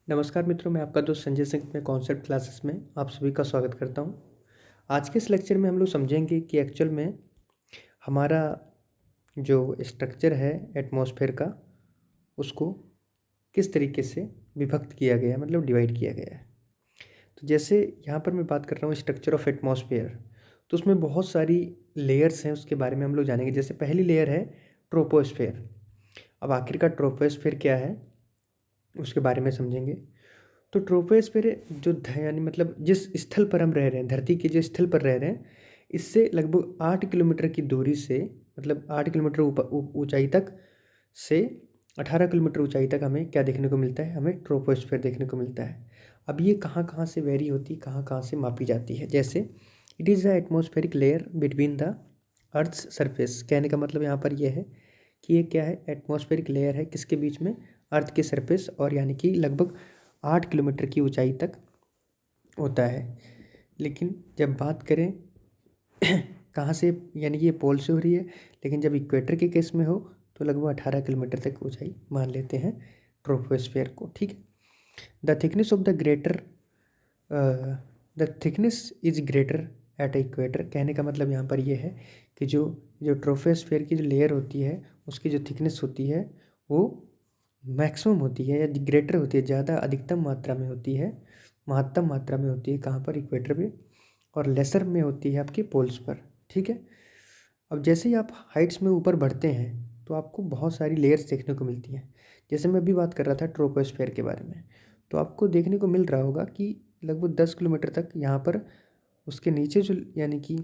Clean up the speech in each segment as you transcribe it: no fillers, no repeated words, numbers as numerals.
नमस्कार मित्रों, मैं आपका दोस्त संजय सिंह में कॉन्सेप्ट क्लासेस में आप सभी का स्वागत करता हूं। आज के इस लेक्चर में हम लोग समझेंगे कि एक्चुअल में हमारा जो स्ट्रक्चर है एटमॉस्फेयर का, उसको किस तरीके से विभक्त किया गया है, मतलब डिवाइड किया गया है। तो जैसे यहाँ पर मैं बात कर रहा हूँ स्ट्रक्चर ऑफ एटमॉस्फेयर, तो उसमें बहुत सारी लेयर्स हैं, उसके बारे में हम लोग जानेंगे। जैसे पहली लेयर है ट्रोपोस्फेयर। अब आखिरकार ट्रोपोस्फेयर क्या है उसके बारे में समझेंगे। तो ट्रोपोस्फेयर जो यानी मतलब जिस स्थल पर हम रह रहे हैं, धरती के जिस स्थल पर रह रहे हैं, इससे लगभग 8 किलोमीटर की दूरी से, मतलब 8 किलोमीटर ऊंचाई तक से 18 किलोमीटर ऊंचाई तक हमें क्या देखने को मिलता है, हमें ट्रोपोस्फेयर देखने को मिलता है। अब ये कहाँ कहाँ से वेरी होती है, कहाँ कहाँ से मापी जाती है। जैसे it is the atmospheric layer between the earth's surface. कहने का मतलब यहाँ पर यह है कि ये क्या है, एटमॉस्फेरिक लेयर है किसके बीच में, अर्थ के सरफेस और यानी कि लगभग 8 किलोमीटर की ऊंचाई तक होता है। लेकिन जब बात करें कहाँ से, यानी कि ये पोल से हो रही है, लेकिन जब इक्वेटर के केस में हो तो लगभग 18 किलोमीटर तक ऊंचाई मान लेते हैं ट्रोपोस्फेयर को। ठीक है। The thickness of the thickness is greater at equator. कहने का मतलब यहाँ पर ये है कि जो जो ट्रोपोस्फेयर की जो लेयर होती है, उसकी जो थिकनेस होती है वो मैक्सिमम होती है या ग्रेटर होती है, ज़्यादा अधिकतम मात्रा में होती है, महत्तम मात्रा में होती है कहाँ पर, इक्वेटर पे, और लेसर में होती है आपके पोल्स पर। ठीक है। अब जैसे ही आप हाइट्स में ऊपर बढ़ते हैं तो आपको बहुत सारी लेयर्स देखने को मिलती हैं। जैसे मैं अभी बात कर रहा था ट्रोपोस्फेयर के बारे में, तो आपको देखने को मिल रहा होगा कि लगभग 10 किलोमीटर तक यहाँ पर उसके नीचे जो यानी कि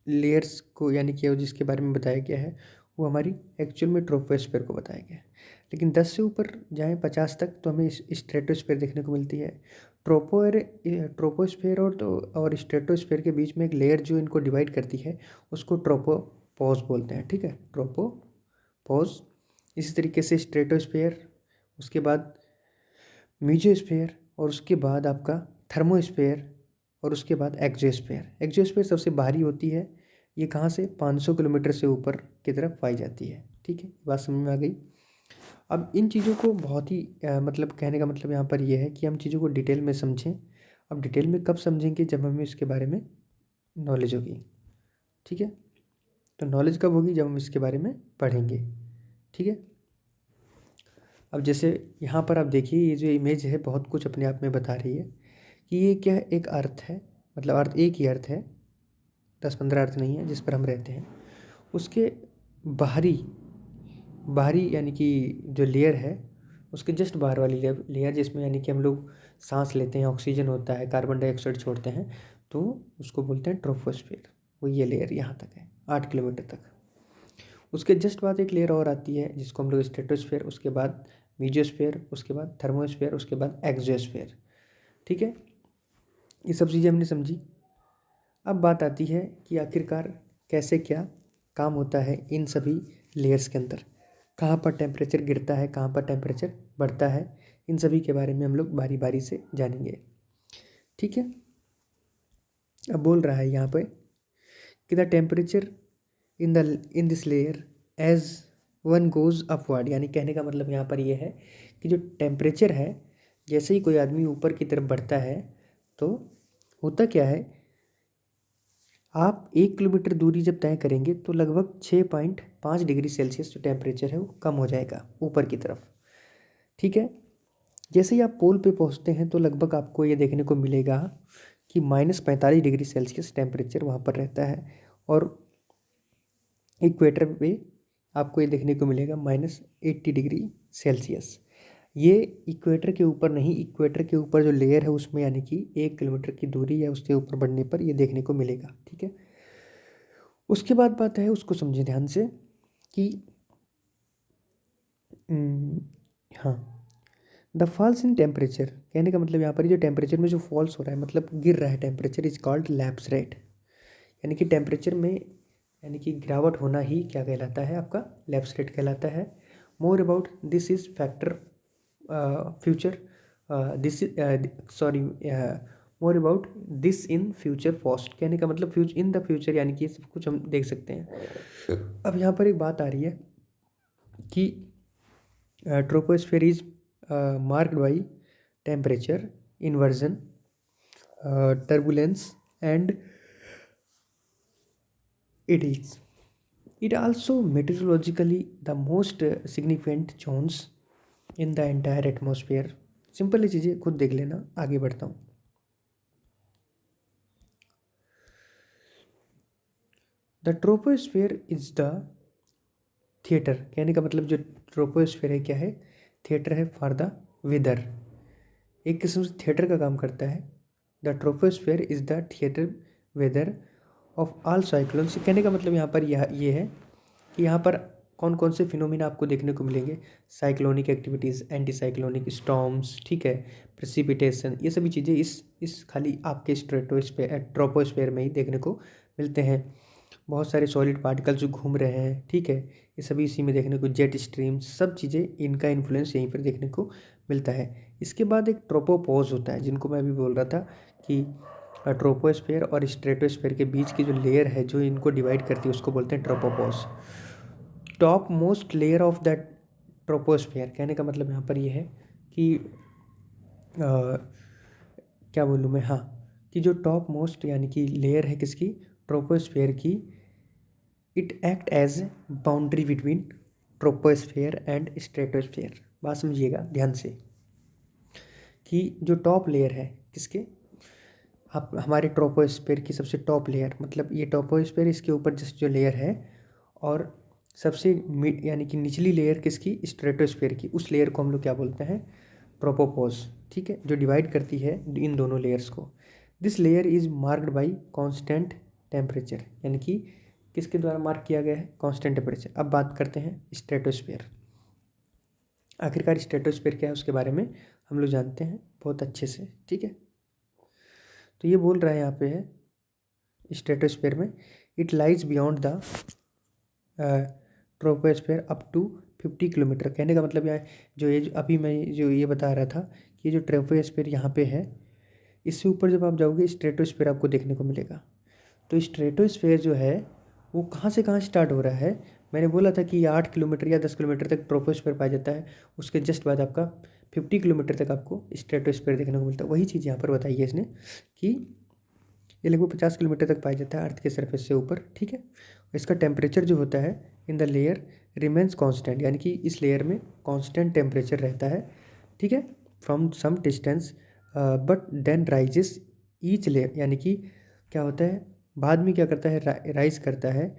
लेयर्स को, यानी कि जिसके बारे में बताया गया है, वो हमारी एक्चुअल में ट्रोपोस्फेयर को बताया गया है। लेकिन 10 से ऊपर जाएँ 50 तक तो हमें स्ट्रेटोस्फेयर देखने को मिलती है। ट्रोपोस्फेयर और स्ट्रेटोस्फेयर के बीच में एक लेयर जो इनको डिवाइड करती है, उसको ट्रोपोपॉज बोलते हैं। ठीक है, ट्रोपोपॉज। इसी तरीके से स्ट्रेटोस्फेयर, उसके बाद मीजोस्फेयर, और उसके बाद आपका थर्मोस्फेयर, और उसके बाद एक्सोस्फेयर। एक्सोस्फेयर सबसे बाहरी होती है। ये कहाँ से, 500 किलोमीटर से ऊपर की तरफ पाई जाती है। ठीक है, बात समझ में आ गई। अब इन चीज़ों को बहुत ही मतलब कहने का मतलब यहाँ पर यह है कि हम चीज़ों को डिटेल में समझें। अब डिटेल में कब समझेंगे, जब हमें इसके बारे में नॉलेज होगी। ठीक है, तो नॉलेज कब होगी, जब हम इसके बारे में पढ़ेंगे। ठीक है। अब जैसे यहाँ पर आप देखिए, ये जो इमेज है बहुत कुछ अपने आप में बता रही है कि ये क्या है, एक अर्थ है, मतलब अर्थ एक ही अर्थ है, 10-15 अर्थ नहीं है जिस पर हम रहते हैं। उसके बाहरी बाहरी यानी कि जो लेयर है, उसके जस्ट बाहर वाली लेयर जिसमें यानी कि हम लोग सांस लेते हैं, ऑक्सीजन होता है, कार्बन डाइऑक्साइड छोड़ते हैं, तो उसको बोलते हैं ट्रोपोस्फेयर। वो ये लेयर यहाँ तक है, 8 किलोमीटर तक। उसके जस्ट बाद एक लेयर और आती है जिसको हम लोग स्ट्रेटोस्फेयर, उसके बाद मीजोस्फेयर, उसके बाद थर्मोस्फेयर, उसके बाद एक्सोस्फेयर। ठीक है, ये सब चीज़ें हमने समझी। अब बात आती है कि आखिरकार कैसे क्या काम होता है इन सभी लेयर्स के अंदर, कहाँ पर टेम्परेचर गिरता है, कहाँ पर टेम्परेचर बढ़ता है, इन सभी के बारे में हम लोग बारी बारी से जानेंगे। ठीक है। अब बोल रहा है यहाँ पे कि the temperature in this layer as one goes upward. यानी कहने का मतलब यहाँ पर यह है कि जो टेम्परेचर है, जैसे ही कोई आदमी ऊपर की तरफ बढ़ता है तो होता क्या है, आप 1 किलोमीटर दूरी जब तय करेंगे तो लगभग 6.5 डिग्री सेल्सियस जो टेम्परेचर है वो कम हो जाएगा ऊपर की तरफ। ठीक है। जैसे ही आप पोल पे पहुंचते हैं तो लगभग आपको ये देखने को मिलेगा कि -45 डिग्री सेल्सियस टेम्परेचर वहाँ पर रहता है, और इक्वेटर पे आपको ये देखने को मिलेगा -80 डिग्री सेल्सियस। ये इक्वेटर के ऊपर नहीं, इक्वेटर के ऊपर जो लेयर है उसमें यानी कि 1 किलोमीटर की दूरी या उसके ऊपर बढ़ने पर ये देखने को मिलेगा। ठीक है। उसके बाद बात है, उसको समझे ध्यान से कि हाँ, द फॉल्स इन टेम्परेचर। कहने का मतलब यहाँ पर जो टेम्परेचर में जो फॉल्स हो रहा है, मतलब गिर रहा है temperature, is called lapse rate. यानी कि टेम्परेचर में यानी कि गिरावट होना ही क्या कहलाता है, आपका लैप्स रेट कहलाता है। More about this is factor future this sorry more about this in future post. कहने का मतलब फ्यूचर इन द फ्यूचर, यानी कि ये सब कुछ हम देख सकते हैं। अब यहाँ पर एक बात आ रही है कि troposphere is marked by temperature, inversion, turbulence, and it is. It also meteorologically the most significant zones in the entire atmosphere. Simple ही चीज़ें खुद देख लेना, आगे बढ़ता हूँ. The troposphere is the theatre. कहने का मतलब जो ट्रोपोस्फेयर है क्या है? थिएटर है फॉर द वेदर. एक किस्म से थिएटर का काम करता है. The troposphere is the theatre weather of all cyclones. कहने का मतलब यहाँ पर ये है कि यहाँ पर कौन कौन से फिनोमिना आपको देखने को मिलेंगे. Cyclonic activities, anti cyclonic storms, ठीक है, प्रेसिपिटेशन, ये सभी चीज़ें इस खाली आपके स्ट्रेटोस्फेयर ट्रोपोस्फेयर में ही देखने को मिलते हैं. बहुत सारे सॉलिड पार्टिकल्स जो घूम रहे हैं, ठीक है, ये सभी इसी में देखने को, जेट स्ट्रीम, सब चीज़ें इनका इन्फ्लुएंस यहीं पर देखने को मिलता है. इसके बाद एक ट्रोपोपॉज होता है, जिनको मैं अभी बोल रहा था कि ट्रोपोस्फेयर और स्ट्रेटोस्फेयर के बीच की जो लेयर है जो इनको डिवाइड करती है उसको बोलते हैं tropopause. Top most layer of that troposphere. कहने का मतलब यहाँ पर ये है कि क्या बोलूँ मैं, हाँ, कि जो टॉप मोस्ट यानी कि लेयर है किसकी? ट्रोपोस्फेयर की. It act as boundary between troposphere and stratosphere. बात समझिएगा ध्यान से कि जो टॉप लेयर है किसके? आप हमारे ट्रोपोस्फेयर की सबसे टॉप लेयर, मतलब ये ट्रोपोस्फेयर, इसके ऊपर जस्ट जो लेयर है, और सबसे मिड यानी कि निचली लेयर किसकी? स्ट्रेटोस्फेयर की. उस लेयर को हम लोग क्या बोलते हैं? ट्रोपोपॉज. ठीक है, जो डिवाइड करती है इन दोनों लेयर्स को. This layer is marked by constant temperature. यानी कि किसके द्वारा मार्क किया गया है? Constant temperature. अब बात करते हैं स्ट्रेटोस्फेयर. आखिरकार स्ट्रेटोस्फेयर क्या है उसके बारे में हम लोग जानते हैं बहुत अच्छे से, ठीक है. तो ये बोल रहा है यहाँ पे है स्ट्रेटोस्फेयर में it lies beyond the troposphere up to 50 kilometre. कहने का मतलब यह जो ये अभी मैं जो ये बता रहा था कि जो ट्रोपोस्फेयर यहाँ पे है, इससे ऊपर जब आप जाओगे स्ट्रेटोस्फेयर आपको देखने को मिलेगा. तो स्ट्रेटोस्फेयर जो है वो कहाँ से कहाँ स्टार्ट हो रहा है? मैंने बोला था कि 8 किलोमीटर या 10 किलोमीटर तक ट्रोपोस्फेयर पाया जाता है. उसके जस्ट बाद आपका 50 किलोमीटर तक आपको स्ट्रेटोस्फेयर देखने को मिलता है. वही चीज़ यहाँ पर बताई है इसने कि ये लगभग 50 किलोमीटर तक पाया जाता है अर्थ के सरफेस से ऊपर, ठीक है. इसका टेम्परेचर जो होता है in the layer remains constant. यानी कि इस लेयर में कांस्टेंट टेम्परेचर रहता है, ठीक है, from some distance, but then rises each layer. यानी कि क्या होता है, बाद में क्या करता है? राइज करता है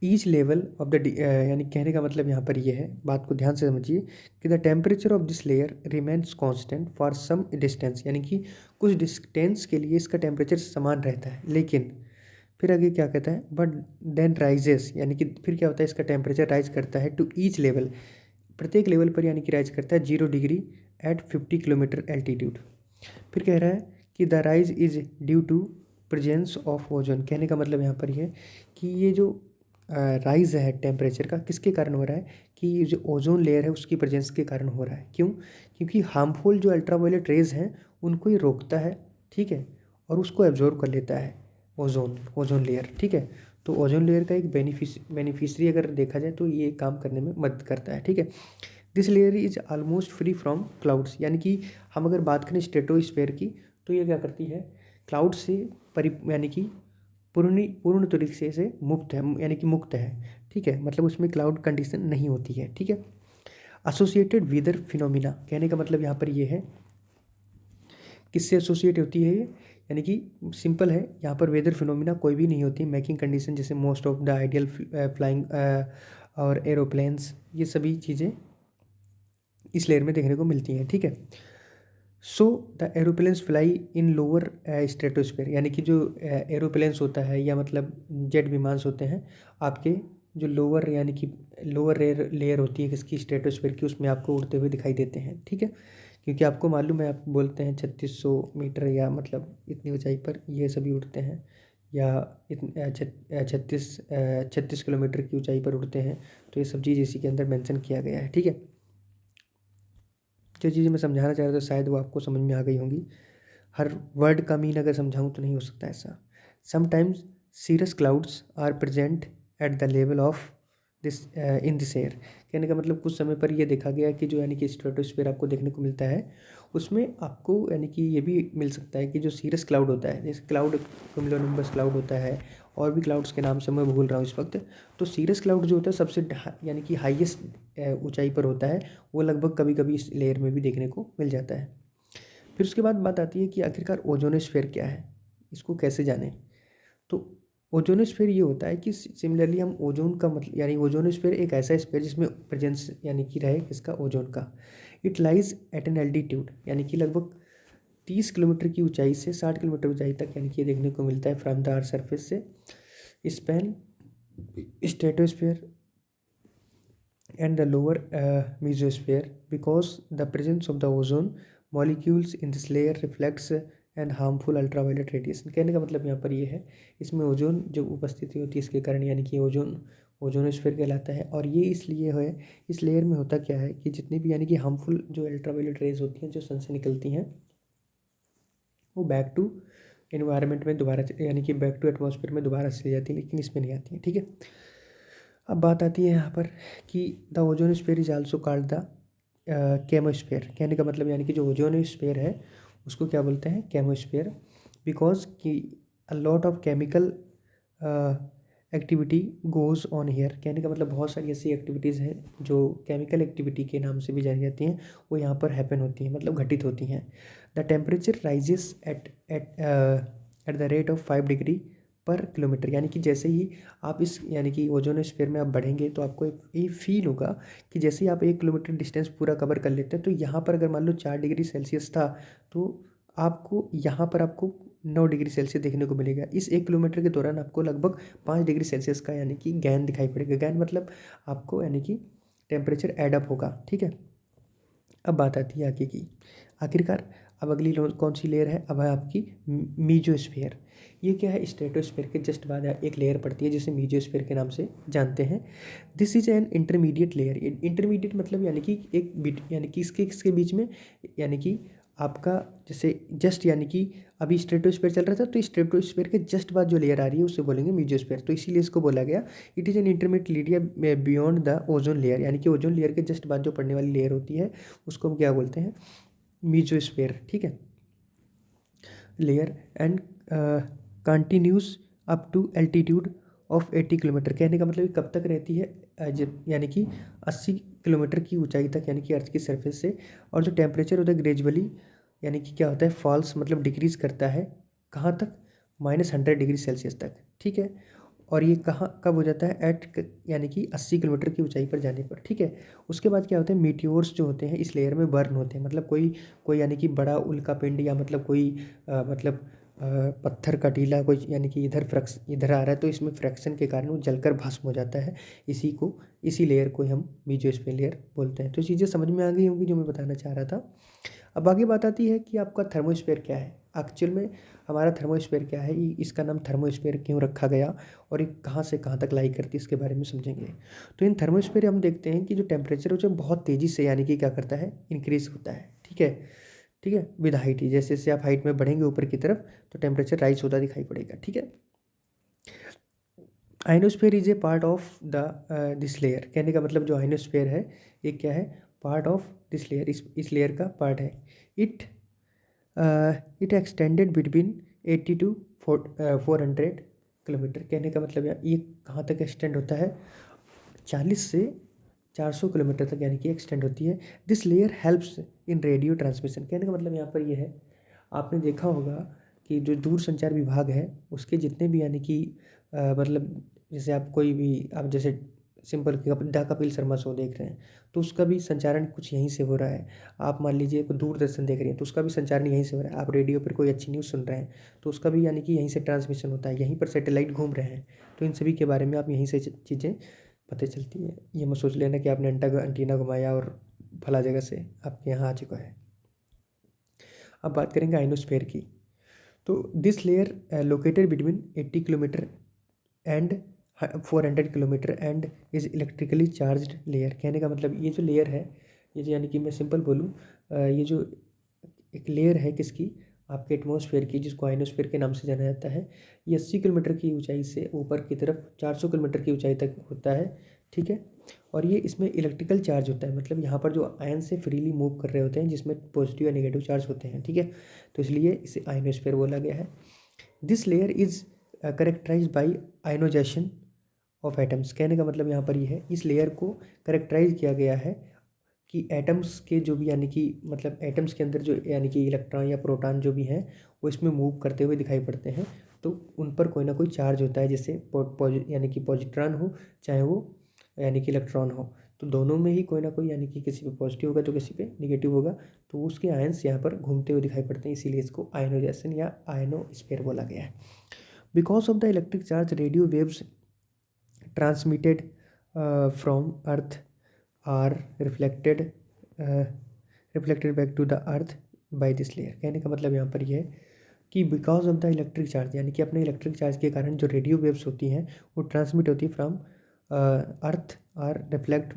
ईच लेवल ऑफ द, यानी कहने का मतलब यहाँ पर ये है, बात को ध्यान से समझिए कि the temperature of this layer remains constant for some distance. यानी कि कुछ डिस्टेंस के लिए इसका टेम्परेचर समान रहता है, लेकिन फिर आगे क्या कहता है? But then rises. यानी कि फिर क्या होता है? इसका टेम्परेचर राइज करता है टू ईच लेवल, प्रत्येक लेवल पर, यानी कि राइज करता है 0 डिग्री एट 50 किलोमीटर एल्टीट्यूड. फिर कह रहा है कि the rise is due to presence of ozone. कहने का मतलब यहाँ पर ये है कि ये जो राइज है टेम्परेचर का किसके कारण हो रहा है? कि ये जो ओजोन लेयर है उसकी प्रेजेंस के कारण हो रहा है. क्यों? क्योंकि हार्मफुल जो अल्ट्रावायलेट रेज हैं उनको ही रोकता है, ठीक है, और उसको एब्जॉर्ब कर लेता है ओजोन लेयर, ठीक है. तो ओजोन लेयर का एक बेनिफिशरी अगर देखा जाए तो ये काम करने में मदद करता है, ठीक है. This layer is almost free from clouds. यानी कि हम अगर बात करें स्ट्रेटोस्फेयर की तो ये क्या करती है? क्लाउड से यानी कि पूर्ण तरीके से मुक्त है, यानी कि मुक्त है, ठीक है. मतलब उसमें क्लाउड कंडीशन नहीं होती है, ठीक है. Associated weather phenomena. कहने का मतलब यहाँ पर ये है किससे एसोसिएट होती है ये? यानी कि सिंपल है, यहाँ पर वेदर फिनोमिना कोई भी नहीं होती. मेकिंग कंडीशन जैसे most of the ideal flying और एरोप्लेन्स, ये सभी चीज़ें इस लेयर में देखने को मिलती हैं, ठीक है. So the aeroplanes fly in lower stratosphere. यानी कि जो एरोप्लेन्स होता है या मतलब जेट विमान होते हैं आपके जो लोअर, यानी कि लोअर लेयर होती है किसकी? स्ट्रेटोस्फेयर की, उसमें आपको उड़ते हुए दिखाई देते हैं, ठीक है. क्योंकि आपको मालूम है, आप बोलते हैं 3600 मीटर या मतलब इतनी ऊंचाई पर ये सभी उड़ते हैं, या 36 किलोमीटर की ऊंचाई पर उड़ते हैं. तो ये सब चीज़ इसी के अंदर मेंशन किया गया है, ठीक है. जो चीज़ें मैं समझाना चाह रहा था शायद वो आपको समझ में आ गई होंगी. हर वर्ड का मीन अगर समझाऊँ तो नहीं हो सकता ऐसा. Sometimes cirrus clouds are present at the level of in this air. कहने का मतलब कुछ समय पर ये देखा गया कि जो यानी कि स्ट्रेटोस्फीयर आपको देखने को मिलता है उसमें आपको यानी कि ये भी मिल सकता है कि जो सीरस क्लाउड होता है, जैसे क्लाउड क्यूमुलोनिम्बस क्लाउड होता है और भी क्लाउड्स के नाम से मैं भूल रहा हूँ इस वक्त। तो सीरस क्लाउड जो होता है सबसे यानी कि हाईएस्ट ऊंचाई पर होता है, वो लगभग कभी कभी इस लेयर में भी देखने को मिल जाता है। फिर उसके बाद बात आती है कि आखिरकार ओजोनोस्फीयर क्या है, इसको कैसे जानें। तो ओजोनोस्फीयर ये होता है कि सिमिलरली हम ओजोन का मतलब यानी ओजोनोस्फीयर एक ऐसा स्फीयर जिसमें प्रेजेंस यानी कि रहे किसका, ओजोन का। It lies at an altitude यानी कि लगभग 30 किलोमीटर की ऊंचाई से 60 किलोमीटर ऊंचाई तक यानी कि ये देखने को मिलता है फ्रॉम द अर्थ सरफेस से। Spain stratosphere and the lower mesosphere because the presence of the ozone molecules in this layer reflects and harmful ultraviolet radiation। कहने का मतलब यहाँ पर ये है, इसमें ओजोन जो उपस्थिति होती है इसके कारण यानी कि ओजोनोस्फीयर कहलाता है। और ये इसलिए है, इस लेयर में होता क्या है कि जितनी भी यानी कि हार्मफुल जो अल्ट्रावायलेट रेज होती हैं जो सन से निकलती हैं वो बैक टू एनवायरनमेंट में दोबारा यानी कि बैक टू एटमॉस्फेयर में दोबारा चली जाती है, लेकिन इसमें नहीं आती है। ठीक है, अब बात आती है यहाँ पर कि the ozonosphere is also called the chemosphere. कहने का मतलब यानी कि जो ओजोनोस्फीयर है उसको क्या बोलते हैं, केमोस्फीयर, बिकॉज कि a lot of chemical activity goes on here. कहने का मतलब बहुत सारी ऐसी एक्टिविटीज़ हैं जो केमिकल एक्टिविटी के नाम से भी जानी जाती हैं, वो यहाँ पर हैपन होती हैं, मतलब घटित होती हैं। The temperature rises at the rate of 5 degree पर किलोमीटर। यानी कि जैसे ही आप इस यानी कि ओजोनोस्फीयर में आप बढ़ेंगे तो आपको ये फील होगा कि जैसे ही आप 1 किलोमीटर डिस्टेंस पूरा कवर कर लेते हैं तो यहाँ पर अगर मान लो 4 डिग्री सेल्सियस था तो आपको यहाँ पर आपको 9 डिग्री सेल्सियस देखने को मिलेगा। इस 1 किलोमीटर के दौरान आपको लगभग 5 डिग्री सेल्सियस का यानी कि गैन दिखाई पड़ेगा। गैन मतलब आपको यानी कि टेम्परेचर एडअप होगा। ठीक है, अब बात आती है आगे की। आखिरकार अब अगली कौन सी लेयर है, अब है आपकी मीजोस्फीयर। ये क्या है, स्ट्रेटोस्फीयर के जस्ट बाद एक लेयर पड़ती है जिसे मीजोस्फीयर के नाम से जानते हैं। This is an intermediate layer. Intermediate मतलब यानी कि एक बिट यानी कि इसके बीच में यानी कि आपका जैसे जस्ट यानी कि अभी स्ट्रेटोस्फीयर चल रहा था तो स्ट्रेटोस्फीयर के जस्ट बाद जो लेयर आ रही है उसे बोलेंगे मीजोस्फीयर। तो इसीलिए इसको बोला गया it is an intermediate layer beyond the ozone layer. यानी कि ओजोन लेयर के जस्ट बाद जो पड़ने वाली लेयर होती है उसको हम क्या बोलते हैं, मीजोस्फीयर। ठीक है, layer and continues up to altitude of 80 kilometre. कहने का मतलब कब तक रहती है, यानी कि 80 किलोमीटर की ऊंचाई तक यानी कि अर्थ की सरफेस से। और जो टेम्परेचर होता है ग्रेजुअली यानी कि क्या होता है, फॉल्स मतलब डिक्रीज़ करता है, कहाँ तक, -100 डिग्री सेल्सियस तक। ठीक है, और ये कहाँ कब हो जाता है, यानी कि 80 किलोमीटर की ऊंचाई पर जाने पर। ठीक है, उसके बाद क्या होता है, मीटियोर्स जो होते हैं इस लेयर में बर्न होते हैं। मतलब कोई कोई यानी कि बड़ा उल्का पिंड या मतलब कोई मतलब पत्थर का टीला कोई यानी कि इधर आ रहा है तो इसमें फ्रैक्शन के कारण वो जलकर भस्म हो जाता है। इसी लेयर को हम मीजोस्फीयर लेयर बोलते हैं। तो चीज़ें समझ में आ गई होंगी जो मैं बताना चाह रहा था। अब आगे बात आती है कि आपका थर्मोस्फीयर क्या है। एक्चुअल में हमारा थर्मोस्फीयर क्या है, इसका नाम थर्मोस्फीयर क्यों रखा गया और ये कहाँ से कहाँ तक लाई करती है इसके बारे में समझेंगे। तो इन थर्मोस्फीयर हम देखते हैं कि जो टेम्परेचर है जो बहुत तेज़ी से यानी कि क्या करता है, इंक्रीज़ होता है। ठीक है, ठीक है, विद हाइट ही जैसे जैसे आप हाइट में बढ़ेंगे ऊपर की तरफ तो टेम्परेचर राइज होता दिखाई पड़ेगा। ठीक है, ionosphere is a part of the this layer. कहने का मतलब जो आइनोस्फीयर है ये क्या है, पार्ट ऑफ दिस लेयर, इस लेयर का पार्ट है। It it extended between 80 to 400 kilometre. कहने का मतलब ये कहाँ तक एक्सटेंड होता है, 40 से 400 किलोमीटर तक यानी कि एक्सटेंड होती है। This layer helps in radio transmission. कहने का मतलब यहाँ पर ये है, आपने देखा होगा कि जो दूर संचार विभाग है उसके जितने भी यानी कि मतलब जैसे आप कोई भी आप जैसे simple the Kapil Sharma show देख रहे हैं तो उसका भी संचारण कुछ यहीं से हो रहा है। आप मान लीजिए कोई दूरदर्शन देख रहे हैं तो उसका भी संचारण यहीं से हो रहा है। आप रेडियो पर कोई अच्छी न्यूज़ सुन रहे हैं तो उसका भी यानी कि यहीं से ट्रांसमिशन होता है। यहीं पर सैटेलाइट घूम रहे हैं तो इन सभी के बारे में आप यहीं से चीज़ें पता चलती है। ये मत सोच लेना कि आपने एंटीना घुमाया और फला जगह से आपके यहाँ आ चुका है। अब बात करेंगे आइनोस्फीयर की। तो this layer located between 80 kilometre and 400 kilometre and is electrically charged layer. कहने का मतलब ये जो लेयर है, ये जो यानी कि मैं सिंपल बोलूँ, ये जो एक लेयर है किसकी, आपके एटमॉस्फेयर की, जिसको आइनोस्फीयर के नाम से जाना जाता है। ये 80 किलोमीटर की ऊंचाई से ऊपर की तरफ 400 किलोमीटर की ऊंचाई तक होता है। ठीक है। और ये इसमें इलेक्ट्रिकल चार्ज होता है, मतलब यहाँ पर जो आयन से फ्रीली मूव कर रहे होते हैं जिसमें पॉजिटिव या नेगेटिव चार्ज होते हैं, ठीक है। तो इसलिए इसे आयनोस्फीयर बोला गया है। This layer is characterise by ionisation of atoms. कहने का मतलब यहाँ पर ये है, इस लेयर को करेक्टराइज किया गया है कि एटम्स के जो भी यानी कि मतलब एटम्स के अंदर जो यानी कि इलेक्ट्रॉन या प्रोटॉन जो भी हैं वो इसमें मूव करते हुए दिखाई पड़ते हैं, तो उन पर कोई ना कोई चार्ज होता है, जैसे यानी कि पॉजिट्रॉन हो चाहे वो यानी कि इलेक्ट्रॉन हो, तो दोनों में ही कोई ना कोई यानी कि किसी पे पॉजिटिव होगा तो किसी पे निगेटिव होगा, तो उसके आयन्स यहाँ पर घूमते हुए दिखाई पड़ते हैं, इसीलिए इसको आयनोजेशन या आयनोस्फीयर बोला गया है। Because of the electric charge radio waves transmitted from earth are reflected back to the earth by this layer। कहने का मतलब यहाँ पर ये है कि because of the electric charge यानी कि अपने इलेक्ट्रिक चार्ज के कारण जो रेडियो वेव्स होती हैं वो ट्रांसमिट होती है फ्रॉम अर्थ और reflect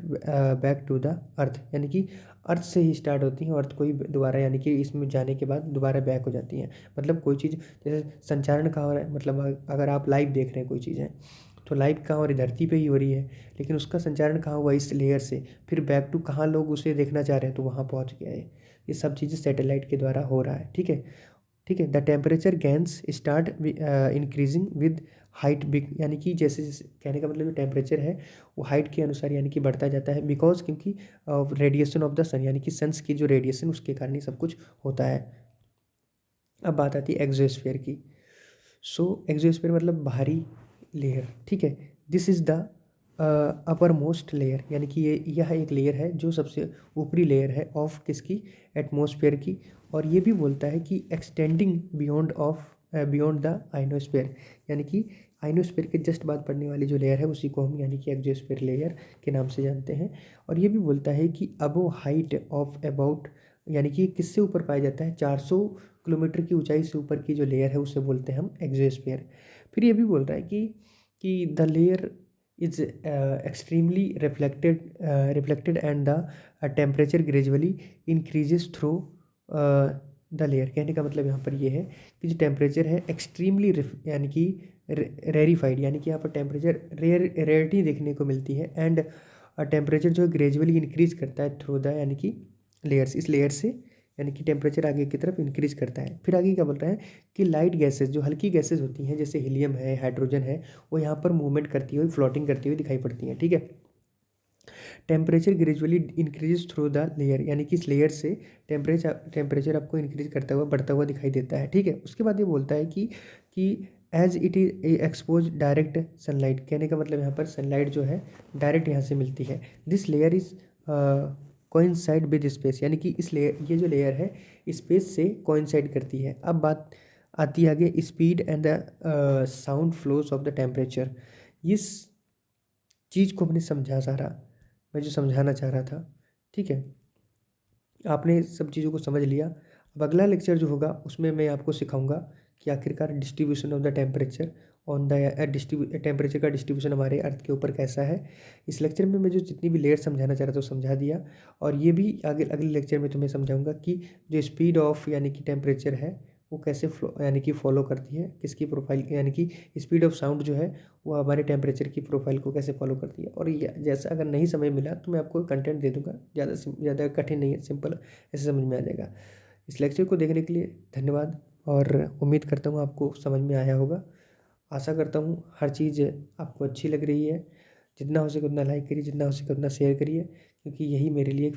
back to the earth, यानी कि अर्थ से ही स्टार्ट होती हैं, अर्थ को ही दोबारा यानी कि इसमें जाने के बाद दोबारा बैक हो जाती हैं। मतलब कोई चीज़ जैसे संचारण कहाँ हो रहा है, मतलब अगर आप लाइव देख रहे हैं कोई चीज़ है तो लाइव कहाँ हो रही है, धरती पे ही हो रही है, लेकिन उसका संचारण कहाँ हुआ, इस लेयर से, फिर बैक टू कहाँ लोग उसे देखना चाह रहे हैं तो वहाँ पहुँच गया है। ये सब चीज़ें सैटेलाइट के द्वारा हो रहा है, ठीक है। ठीक है। The temperature gains start increasing with height big, यानी कि जैसे जैसे कहने का मतलब जो टेम्परेचर है वो हाइट के अनुसार यानी कि बढ़ता जाता है, बिकॉज क्योंकि रेडिएशन ऑफ द सन, यानी कि सन्स की जो रेडिएशन उसके कारण ही सब कुछ होता है। अब बात आती है एक्सोस्फीयर की। सो एक्सोस्फीयर मतलब बाहरी लेयर, ठीक है। This is the upper most layer, यानी कि यह एक लेयर है जो सबसे ऊपरी लेयर है ऑफ किसकी, एटमॉस्फेयर की। और ये भी बोलता है कि एक्सटेंडिंग बियॉन्ड द आइनोस्फेयर, यानी कि आइनोस्फेयर के जस्ट बाद पड़ने वाली जो लेयर है उसी को हम यानी कि एक्सोस्फेयर लेयर के नाम से जानते हैं। और ये भी बोलता है कि अबव हाइट ऑफ अबाउट, यानी कि किससे ऊपर पाया जाता है, 400 किलोमीटर की ऊंचाई से ऊपर की जो लेयर है उसे बोलते हैं हम एक्सोस्फीयर। फिर ये भी बोल रहा है कि the layer is extremely reflected and the temperature gradually increases through the layer. कहने का मतलब यहाँ पर ये है कि जो टेम्परेचर है एक्सट्रीमली यानी कि रेरिफाइड, यानी कि यहाँ पर टेम्परेचर रेयरिटी देखने को मिलती है, एंड टेम्परेचर जो है ग्रेजुअली इंक्रीज करता है थ्रू द यानी कि लेयर्स, इस लेयर से यानी कि टेम्परेचर आगे की तरफ इंक्रीज करता है। फिर आगे क्या बोल रहा है कि लाइट गैसेस, जो हल्की गैसेस होती हैं जैसे हीलियम है, हाइड्रोजन है, वो यहाँ पर मूवमेंट करती हुई फ्लोटिंग करती हुई दिखाई पड़ती हैं, ठीक है। Temperature gradually increase through the layer, यानी कि इस लेयर से टेम्परेचर आपको इंक्रीज करता हुआ बढ़ता हुआ दिखाई देता है, ठीक है। उसके बाद ये बोलता है कि as it is expose direct sunlight. कहने का मतलब यहाँ पर सनलाइट जो है डायरेक्ट यहाँ से मिलती है। This layer is coincide with space, यानी कि इस लेयर, ये जो लेयर है स्पेस से कोइंसाइड करती है। अब बात आती है आगे speed and the sound flows of the temperature. इस चीज़ को हमने समझा सारा, मैं जो समझाना चाह रहा था, ठीक है। आपने सब चीज़ों को समझ लिया। अब अगला लेक्चर जो होगा उसमें मैं आपको सिखाऊंगा कि आखिरकार distribution of the temperature on the temperature का डिस्ट्रीब्यूशन हमारे अर्थ के ऊपर कैसा है। इस लेक्चर में मैं जो जितनी भी लेयर समझाना चाह रहा था वो समझा दिया, और ये भी आगे अगले लेक्चर में तुम्हें समझाऊंगा कि जो स्पीड ऑफ यानी कि टेम्परेचर है वो कैसे यानी कि फॉलो करती है किसकी प्रोफाइल, यानी कि स्पीड ऑफ साउंड जो है वो हमारे टेम्परेचर की प्रोफाइल को कैसे फॉलो करती है। और ये जैसा अगर नहीं समझ मिला तो मैं आपको कंटेंट दे दूंगा, ज़्यादा कठिन नहीं है, सिंपल ऐसे समझ में आ जाएगा। इस लेक्चर को देखने के लिए धन्यवाद, और उम्मीद करता हूँ आपको समझ में आया होगा। आशा करता हूँ हर चीज़ आपको अच्छी लग रही है। जितना हो सके उतना लाइक करिए, जितना हो सके उतना शेयर करिए, क्योंकि यही मेरे लिए एक